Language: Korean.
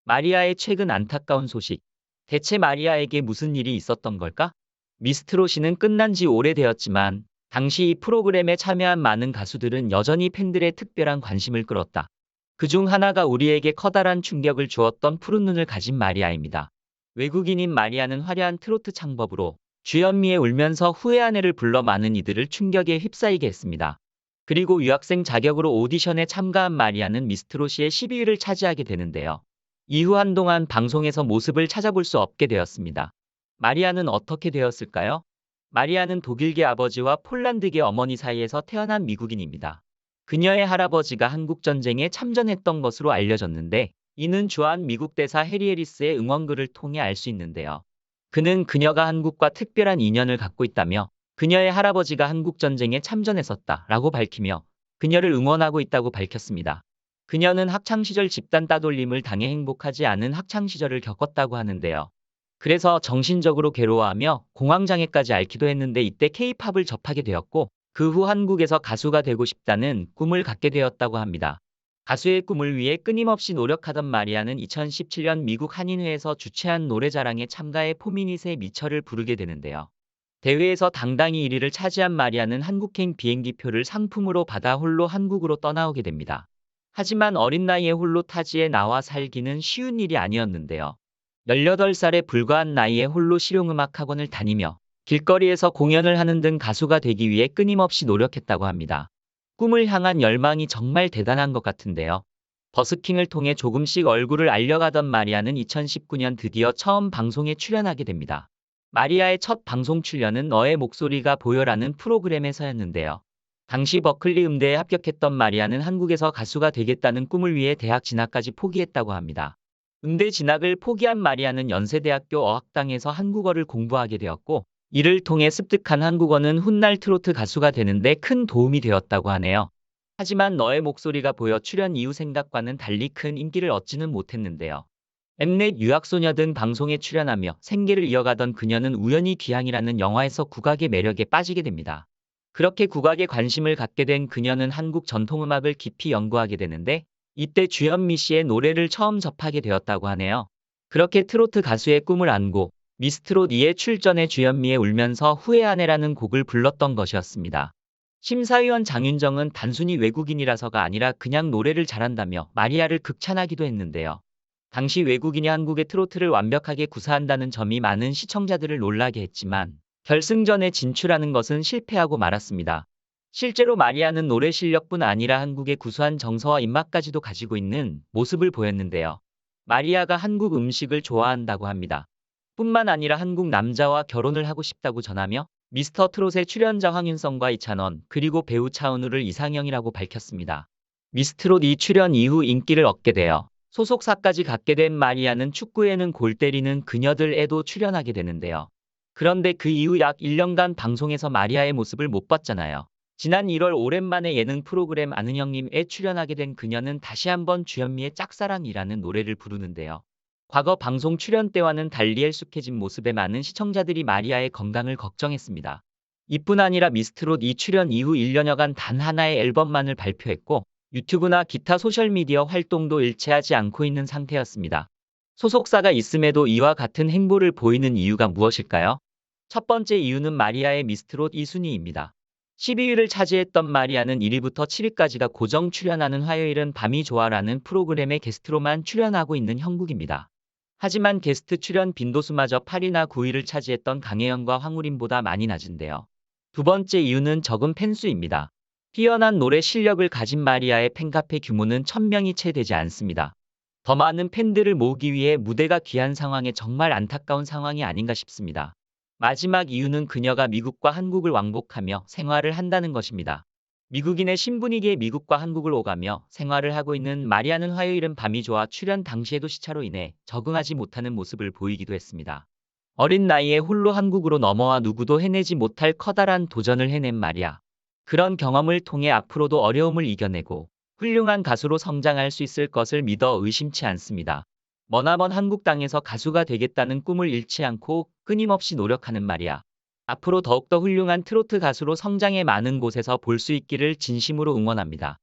마리아의 최근 안타까운 소식. 대체 마리아에게 무슨 일이 있었던 걸까? 미스트롯이는 끝난 지 오래되었지만 당시 이 프로그램에 참여한 많은 가수들은 여전히 팬들의 특별한 관심을 끌었다. 그중 하나가 우리에게 커다란 충격을 주었던 푸른 눈을 가진 마리아입니다. 외국인인 마리아는 화려한 트로트 창법으로 주현미의 울면서 후회한 해를 불러 많은 이들을 충격에 휩싸이게 했습니다. 그리고 유학생 자격으로 오디션에 참가한 마리아는 미스트롯의 12위를 차지하게 되는데요. 이후 한동안 방송에서 모습을 찾아볼 수 없게 되었습니다. 마리아는 어떻게 되었을까요? 마리아는 독일계 아버지와 폴란드계 어머니 사이에서 태어난 미국인입니다. 그녀의 할아버지가 한국전쟁에 참전했던 것으로 알려졌는데, 이는 주한 미국 대사 해리 해리스의 응원글을 통해 알 수 있는데요. 그는 그녀가 한국과 특별한 인연을 갖고 있다며 그녀의 할아버지가 한국전쟁에 참전했었다라고 밝히며 그녀를 응원하고 있다고 밝혔습니다. 그녀는 학창시절 집단 따돌림을 당해 행복하지 않은 학창시절을 겪었다고 하는데요. 그래서 정신적으로 괴로워하며 공황장애까지 앓기도 했는데 이때 K-팝을 접하게 되었고 그 후 한국에서 가수가 되고 싶다는 꿈을 갖게 되었다고 합니다. 가수의 꿈을 위해 끊임없이 노력하던 마리아는 2017년 미국 한인회에서 주최한 노래자랑에 참가해 포미닛의 미처를 부르게 되는데요. 대회에서 당당히 1위를 차지한 마리아는 한국행 비행기표를 상품으로 받아 홀로 한국으로 떠나오게 됩니다. 하지만 어린 나이에 홀로 타지에 나와 살기는 쉬운 일이 아니었는데요. 18살에 불과한 나이에 홀로 실용음악학원을 다니며 길거리에서 공연을 하는 등 가수가 되기 위해 끊임없이 노력했다고 합니다. 꿈을 향한 열망이 정말 대단한 것 같은데요. 버스킹을 통해 조금씩 얼굴을 알려가던 마리아는 2019년 드디어 처음 방송에 출연하게 됩니다. 마리아의 첫 방송 출연은 너의 목소리가 보여라는 프로그램에서였는데요. 당시 버클리 음대에 합격했던 마리아는 한국에서 가수가 되겠다는 꿈을 위해 대학 진학까지 포기했다고 합니다. 음대 진학을 포기한 마리아는 연세대학교 어학당에서 한국어를 공부하게 되었고, 이를 통해 습득한 한국어는 훗날 트로트 가수가 되는데 큰 도움이 되었다고 하네요. 하지만 너의 목소리가 보여 출연 이후 생각과는 달리 큰 인기를 얻지는 못했는데요. 엠넷 유학소녀 등 방송에 출연하며 생계를 이어가던 그녀는 우연히 귀향이라는 영화에서 국악의 매력에 빠지게 됩니다. 그렇게 국악에 관심을 갖게 된 그녀는 한국 전통음악을 깊이 연구하게 되는데 이때 주현미 씨의 노래를 처음 접하게 되었다고 하네요. 그렇게 트로트 가수의 꿈을 안고 미스트롯 2에 출전해 주현미의 울면서 후회한 해라는 곡을 불렀던 것이었습니다. 심사위원 장윤정은 단순히 외국인이라서가 아니라 그냥 노래를 잘한다며 마리아를 극찬하기도 했는데요. 당시 외국인이 한국의 트로트를 완벽하게 구사한다는 점이 많은 시청자들을 놀라게 했지만 결승전에 진출하는 것은 실패하고 말았습니다. 실제로 마리아는 노래 실력뿐 아니라 한국의 구수한 정서와 입맛까지도 가지고 있는 모습을 보였는데요. 마리아가 한국 음식을 좋아한다고 합니다. 뿐만 아니라 한국 남자와 결혼을 하고 싶다고 전하며 미스터 트롯의 출연자 황윤성과 이찬원 그리고 배우 차은우를 이상형이라고 밝혔습니다. 미스트롯 2 출연 이후 인기를 얻게 되어 소속사까지 갖게 된 마리아는 축구에는 골 때리는 그녀들에도 출연하게 되는데요. 그런데 그 이후 약 1년간 방송에서 마리아의 모습을 못 봤잖아요. 지난 1월 오랜만에 예능 프로그램 아는 형님에 출연하게 된 그녀는 다시 한번 주현미의 짝사랑이라는 노래를 부르는데요. 과거 방송 출연 때와는 달리 헬쑥해진 모습에 많은 시청자들이 마리아의 건강을 걱정했습니다. 이뿐 아니라 미스트롯 2 출연 이후 1년여간 단 하나의 앨범만을 발표했고 유튜브나 기타 소셜미디어 활동도 일체하지 않고 있는 상태였습니다. 소속사가 있음에도 이와 같은 행보를 보이는 이유가 무엇일까요? 첫 번째 이유는 마리아의 미스트롯 2순위입니다. 12위를 차지했던 마리아는 1위부터 7위까지가 고정 출연하는 화요일은 밤이 좋아라는 프로그램에 게스트로만 출연하고 있는 형국입니다. 하지만 게스트 출연 빈도수마저 8위나 9위를 차지했던 강혜연과 황우림보다 많이 낮은데요. 두 번째 이유는 적은 팬수입니다. 뛰어난 노래 실력을 가진 마리아의 팬카페 규모는 1000명이 채 되지 않습니다. 더 많은 팬들을 모으기 위해 무대가 귀한 상황에 정말 안타까운 상황이 아닌가 싶습니다. 마지막 이유는 그녀가 미국과 한국을 왕복하며 생활을 한다는 것입니다. 미국인의 신분이기에 미국과 한국을 오가며 생활을 하고 있는 마리아는 화요일은 밤이 좋아 출연 당시에도 시차로 인해 적응하지 못하는 모습을 보이기도 했습니다. 어린 나이에 홀로 한국으로 넘어와 누구도 해내지 못할 커다란 도전을 해낸 마리아. 그런 경험을 통해 앞으로도 어려움을 이겨내고 훌륭한 가수로 성장할 수 있을 것을 믿어 의심치 않습니다. 머나먼 한국 땅에서 가수가 되겠다는 꿈을 잃지 않고 끊임없이 노력하는 마리아. 앞으로 더욱더 훌륭한 트로트 가수로 성장해 많은 곳에서 볼 수 있기를 진심으로 응원합니다.